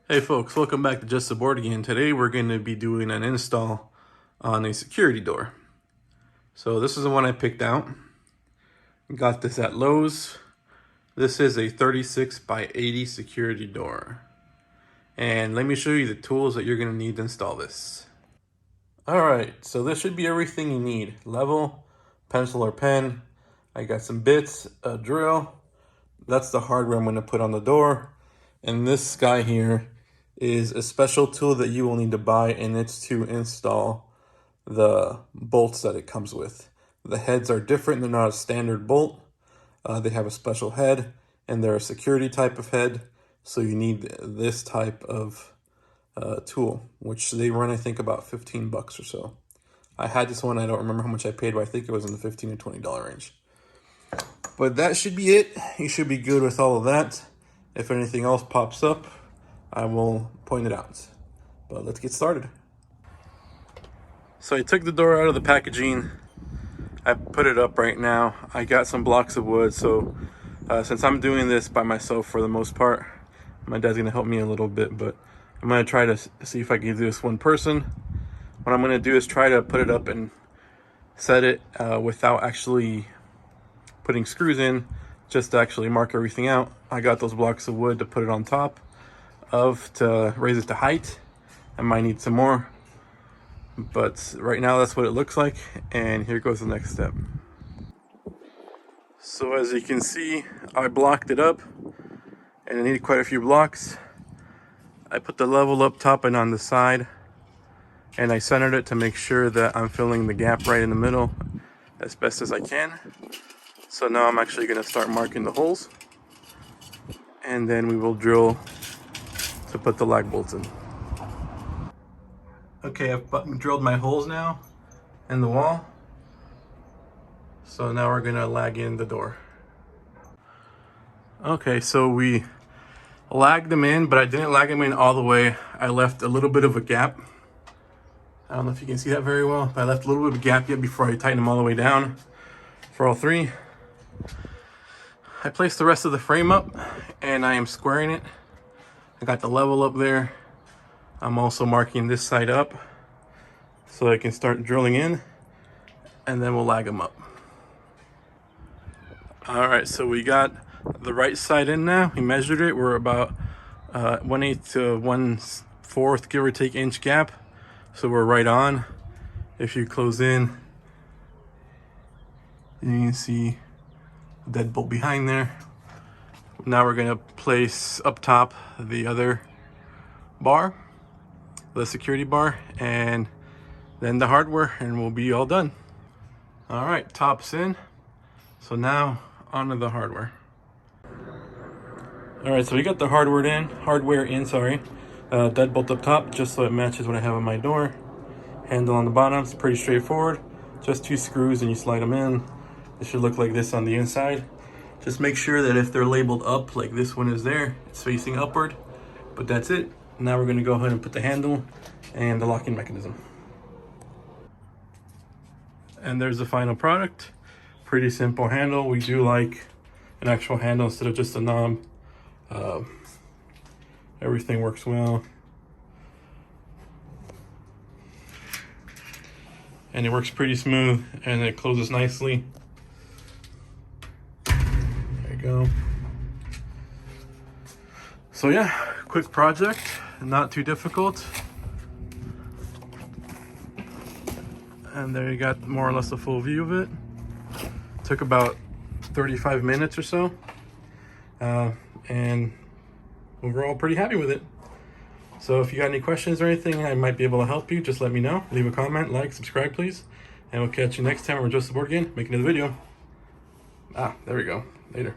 Hey folks, welcome back to Just a Board again. Today we're going to be doing an install on a security door. So this is the one I picked out. Got this at Lowe's. This is a 36 by 80 security door. And let me show you the tools that you're going to need to install this. Alright, so this should be everything you need. Level, pencil or pen. I got some bits, a drill. That's the hardware I'm going to put on the door. And this guy here is a special tool that you will need to buy, and it's to install the bolts that it comes with. The heads are different. They're not a standard bolt. They have a special head, and they're a security type of head. So you need this type of tool, which they run, I think, about 15 bucks or so. I had this one. I don't remember how much I paid, but I think it was in the $15 to $20 range. But that should be it. You should be good with all of that. If anything else pops up, I will point it out. But let's get started. So I took the door out of the packaging. I put it up right now. I got some blocks of wood. So since I'm doing this by myself for the most part, my dad's gonna help me a little bit, but I'm gonna try to see if I can do this one person. What I'm gonna do is try to put it up and set it without actually putting screws in, just to actually mark everything out. I got those blocks of wood to put it on top of to raise it to height. I might need some more, but right now that's what it looks like. And here goes the next step. So as you can see, I blocked it up and I need quite a few blocks. I put the level up top and on the side, and I centered it to make sure that I'm filling the gap right in the middle as best as I can. So now I'm actually going to start marking the holes, and then we will drill to put the lag bolts in. Okay, I've drilled my holes now in the wall. So now we're going to lag in the door. Okay, so we lagged them in, but I didn't lag them in all the way. I left a little bit of a gap. I don't know if you can see that very well, but I left a little bit of a gap yet before I tighten them all the way down for all three. I placed the rest of the frame up and I am squaring it. I got the level up there. I'm also marking this side up so I can start drilling in, and then we'll lag them up. All right, so we got the right side in now. We measured it. We're about 1/8 to 1/4, give or take, inch gap. So we're right on. If you close in, you can see the deadbolt behind there. Now we're gonna place up top the other bar, the security bar, and then the hardware, and we'll be all done. All right, top's in. So now onto the hardware. All right, so we got the hardware in, deadbolt up top, just so it matches what I have on my door. Handle on the bottom, it's pretty straightforward. Just 2 screws and you slide them in. It should look like this on the inside. Just make sure that if they're labeled up, like this one is there, it's facing upward. But that's it. Now we're gonna go ahead and put the handle and the locking mechanism. And there's the final product. Pretty simple handle. We do like an actual handle instead of just a knob. Everything works well. And it works pretty smooth, and it closes nicely. There you go. So yeah, quick project, not too difficult. And there you got more or less a full view of it. Took about 35 minutes or so. And overall pretty happy with it. So if you got any questions or anything, I might be able to help you. Just let me know. Leave a comment, like, subscribe, please. And we'll catch you next time. We're Just a Board again, making another video. There we go. Later.